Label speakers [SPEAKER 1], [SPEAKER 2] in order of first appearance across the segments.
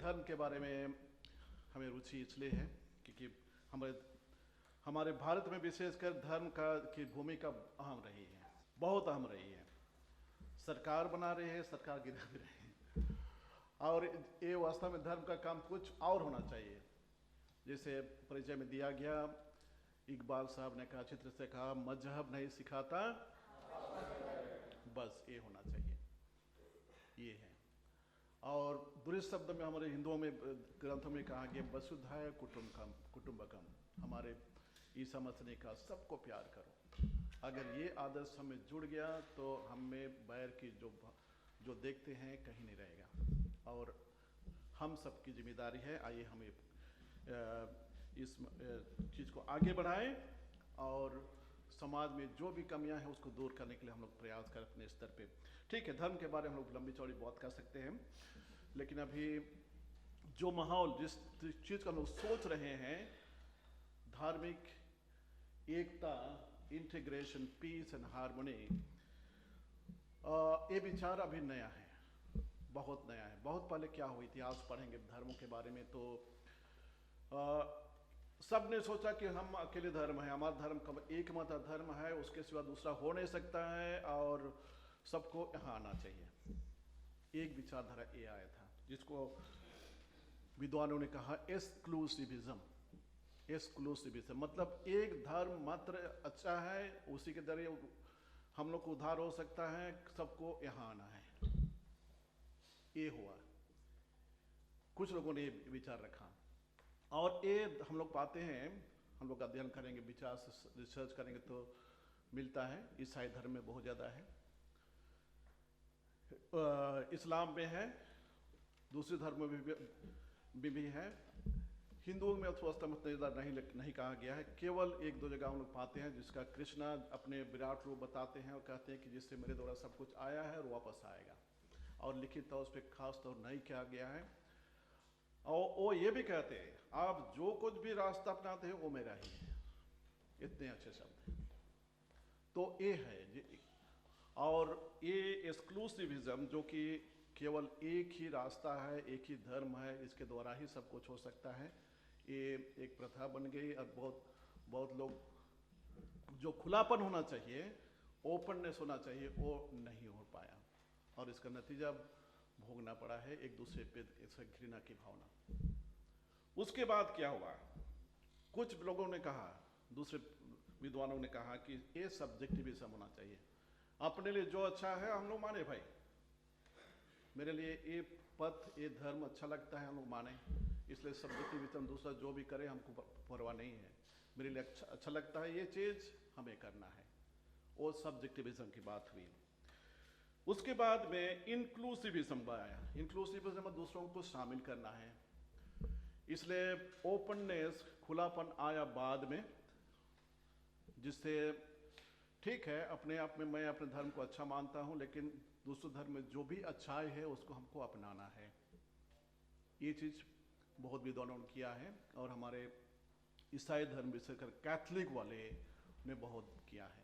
[SPEAKER 1] धर्म के बारे में हमें रुचि इसलिए है क्योंकि हमारे हमारे भारत में विशेषकर धर्म का की भूमिका अहम रही है, बहुत अहम रही है। सरकार बना रही है, सरकार गिरा भी रही है, और ये वास्तव में धर्म का काम कुछ और होना चाहिए। जैसे परिचय में दिया गया, इकबाल साहब ने कहा, चित्र से कहा, मजहब नहीं सिखाता, बस ये होना चाहिए, ये है। और दूसरे शब्द में हमारे हिंदुओं में ग्रंथों में कहा गया, वसुधैव कुटुंबकम, हमारे ईसा मसीह ने कहा सबको प्यार करो। अगर ये आदर्श हमें जुड़ गया तो हमें बैर की जो देखते हैं कहीं नहीं रहेगा, और हम सबकी जिम्मेदारी है। आइए हम इस चीज़ को आगे बढ़ाएं और समाज में जो भी कमियां हैं उसको दूर करने के लिए हम लोग प्रयास करें अपने स्तर पे। ठीक है, धर्म के बारे में हम लोग लंबी चौड़ी बात कर सकते हैं, लेकिन अभी जो माहौल, जिस चीज़ का हम लोग सोच रहे हैं, धार्मिक एकता, इंटीग्रेशन, पीस एंड हार्मनी, ये विचार अभी नया है, बहुत नया है। बहुत पहले क्या हुआ, इतिहास पढ़ेंगे धर्मों के बारे में तो सब ने सोचा कि हम अकेले धर्म है, हमारा धर्म कब एक मत धर्म है, उसके सिवा दूसरा हो नहीं सकता है, और सबको यहाँ आना चाहिए। एक विचारधारा ये आया था जिसको विद्वानों ने कहा एक्सक्लूसिविज्म। एक्सक्लूसिविज्म मतलब एक धर्म मात्र अच्छा है, उसी के जरिए हम लोग को उद्धार हो सकता है, सबको यहाँ आना है। ये हुआ, कुछ लोगों ने ये विचार रखा, और ये हम लोग पाते हैं, हम लोग अध्ययन करेंगे, विचार से रिसर्च करेंगे तो मिलता है। ईसाई धर्म में बहुत ज़्यादा है, इस्लाम में है, दूसरे धर्म में भी है। हिंदुओं में अर्थव्यवस्था में नहीं कहा गया है। केवल एक दो जगह हम लोग पाते हैं जिसका कृष्णा अपने विराट रूप बताते हैं और कहते हैं कि जिससे मेरे द्वारा सब कुछ आया है और वापस आएगा, और लिखित तौर पर खास तौर नहीं किया गया है। और वो ये भी कहते हैं आप जो कुछ भी रास्ता अपनाते हैं वो मेरा ही है। इतने अच्छे शब्द हैं। तो ये है, और ये एक्सक्लूसिविज्म जो कि केवल एक ही रास्ता है, एक ही धर्म है, इसके द्वारा ही सब कुछ हो सकता है, ये एक प्रथा बन गई। और बहुत लोग जो खुलापन होना चाहिए, ओपननेस होना चाहिए, वो नहीं हो पाया, और इसका नतीजा भोगना पड़ा है, एक दूसरे पे घृणा की भावना। उसके बाद क्या हुआ, कुछ लोगों ने कहा, दूसरे विद्वानों ने कहा कि ये सब्जेक्टिविज्म होना चाहिए। अपने लिए जो अच्छा है हम लोग माने, भाई मेरे लिए ये पथ, ये धर्म अच्छा लगता है, हम लोग माने, इसलिए सब्जेक्टिविज्म, दूसरा जो भी करे हमको परवाह नहीं है, मेरे लिए अच्छा लगता है, ये चीज़ हमें करना है। वो सब्जेक्टिविज्म की बात हुई। उसके बाद में इंक्लूसिविज्म आया। इंक्लूसिविज्म में दूसरों को शामिल करना है, इसलिए ओपननेस, खुलापन आया बाद में, जिससे ठीक है अपने आप में मैं अपने धर्म को अच्छा मानता हूं, लेकिन दूसरे धर्म में जो भी अच्छाई है उसको हमको अपनाना है। ये चीज़ बहुत विद्वानों ने किया है, और हमारे ईसाई धर्म विशेषकर कैथलिक वाले ने बहुत किया है।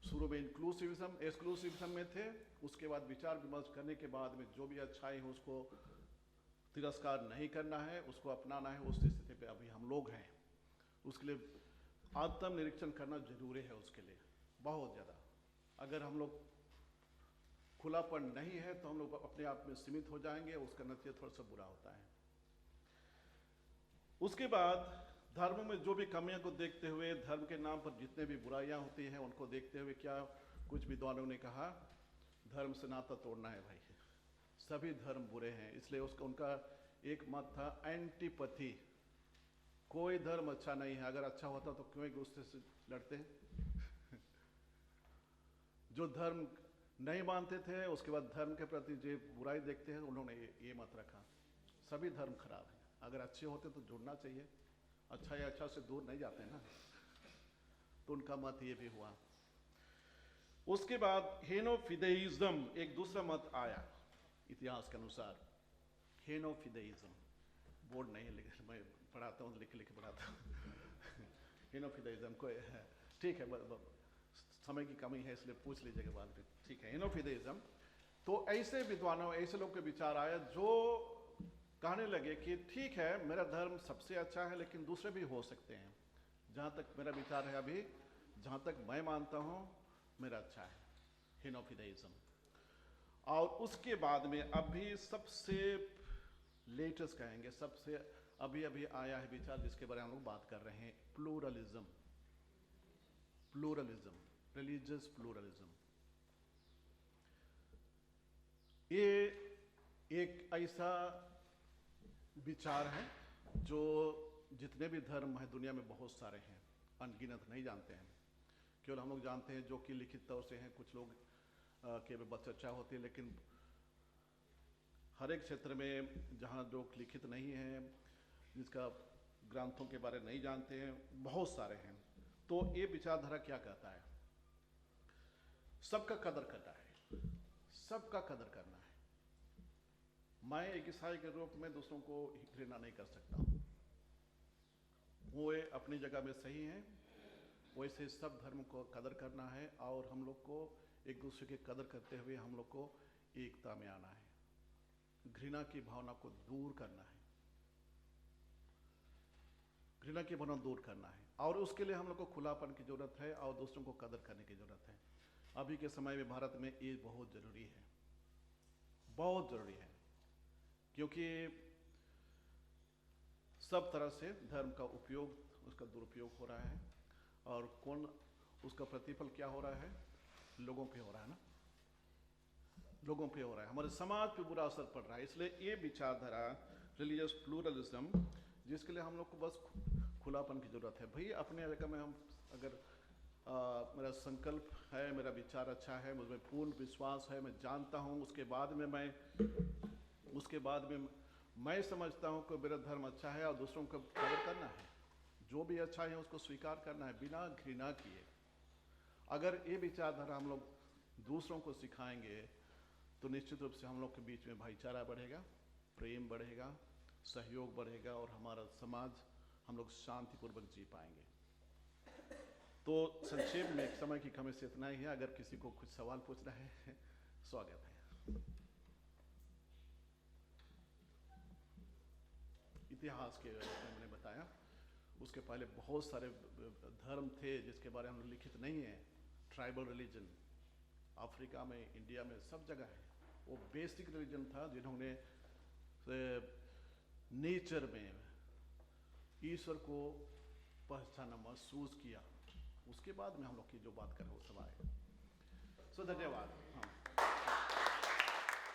[SPEAKER 1] शुरू में इंक्लूसिविज्म, एक्सक्लूसिविज्म में थे, उसके बाद विचार विमर्श करने के बाद में जो भी अच्छाई है उसको तिरस्कार नहीं करना है, उसको अपनाना है। उस स्थिति पे अभी हम लोग हैं। उसके लिए आत्मनिरीक्षण करना जरूरी है, उसके लिए बहुत ज़्यादा। अगर हम लोग खुलापन नहीं है तो हम लोग अपने आप में सीमित हो जाएंगे, उसका नतीजा थोड़ा सा बुरा होता है। उसके बाद धर्म में जो भी कमियों को देखते हुए, धर्म के नाम पर जितने भी बुराइयां होती हैं उनको देखते हुए, क्या कुछ विद्वानों ने कहा, धर्म से नाता तोड़ना है भाई, सभी धर्म बुरे हैं। इसलिए उनका एक मत था एंटीपैथी, कोई धर्म अच्छा नहीं है, अगर अच्छा होता तो क्यों एक दूसरे से लड़ते हैं। जो धर्म नहीं मानते थे, उसके बाद धर्म के प्रति जो बुराई देखते हैं, उन्होंने ये मत रखा, सभी धर्म खराब है, अगर अच्छे होते तो जुड़ना चाहिए, अच्छा या अच्छा से दूर नहीं जाते ना। तो उनका मत ये भी हुआ। उसके बाद हेनोफिदेइज्म, एक दूसरा मत आया इतिहास के अनुसार। हेनोफिदेइज्म, बोर्ड नहीं है लेकिन मैं पढ़ाता हूँ, लिख लिख पढ़ाता हूँ। हेनोफिदेइज्म को ठीक है, समय की कमी है इसलिए पूछ लीजिएगा बाद में, ठीक है। हेनोफिदेइज्म तो ऐसे विद्वानों, ऐसे लोग के विचार आया जो कहने लगे कि ठीक है, मेरा धर्म सबसे अच्छा है, लेकिन दूसरे भी हो सकते हैं। जहाँ तक मेरा विचार है अभी, जहाँ तक मैं मानता हूँ, मेरा अच्छा है, हिनोफिदेइज्म। और उसके बाद में अभी सबसे लेटेस्ट कहेंगे, सबसे अभी अभी आया है विचार जिसके बारे में हम लोग बात कर रहे हैं, प्लूरलिज्म। Pluralism, religious pluralism. ये एक ऐसा विचार है जो जितने भी धर्म हैं दुनिया में बहुत सारे हैं, अनगिनत नहीं जानते हैं। केवल हम लोग जानते हैं जो कि लिखित तौर से हैं, कुछ लोग केवल बस चर्चा होती है, लेकिन हर एक क्षेत्र में जहाँ लोग लिखित नहीं हैं, जिसका ग्रंथों के बारे नहीं जानते हैं, बहुत सारे हैं। तो ये विचारधारा क्या कहता है? सबका कदर करना है, सबका कदर करना है। मैं एक ईसाई के रूप में दूसरों को घृणा नहीं कर सकता। वो अपनी जगह में सही हैं, वैसे सब धर्म को कदर करना है, और हम लोग को एक दूसरे की कदर करते हुए हम लोग को एकता में आना है। घृणा की भावना को दूर करना है, घृणा की भावना दूर करना है, और उसके लिए हम लोग को खुलापन की जरूरत है और दूसरों को कदर करने की जरूरत है। अभी के समय में भारत में ये बहुत जरूरी है, बहुत जरूरी है, क्योंकि सब तरह से धर्म का उपयोग, उसका दुरुपयोग हो रहा है, और कौन उसका प्रतिफल क्या हो रहा है? लोगों पे हो रहा है ना, लोगों पे हो रहा है, हमारे समाज पे बुरा असर पड़ रहा है। इसलिए ये विचारधारा रिलीजियस प्लूरलिज्म, जिसके लिए हम लोग को बस खुलापन की जरूरत है। भाई अपने जगह में हम अगर मेरा संकल्प है, मेरा विचार अच्छा है, मुझमें पूर्ण विश्वास है, मैं जानता हूँ, उसके बाद में मैं समझता हूँ कि मेरा धर्म अच्छा है और दूसरों को कदर करना है, जो भी अच्छा है उसको स्वीकार करना है बिना घृणा किए। अगर ये विचारधारा हम लोग दूसरों को सिखाएंगे तो निश्चित रूप से हम लोग के बीच में भाईचारा बढ़ेगा, प्रेम बढ़ेगा, सहयोग बढ़ेगा, और हमारा समाज हम लोग शांतिपूर्वक जी पाएंगे। तो संक्षेप में समय की कमी से इतना ही है। अगर किसी को कुछ सवाल पूछना है, स्वागत है। इतिहास के मैंने बताया, उसके पहले बहुत सारे धर्म थे जिसके बारे में हम लिखित नहीं है। ट्राइबल रिलीजन अफ्रीका में, इंडिया में, सब जगह है। वो बेसिक रिलीजन था जिन्होंने नेचर में ईश्वर को पहचाना, महसूस किया। उसके बाद में हम लोग की जो बात करें वो सब आए। धन्यवाद। हाँ।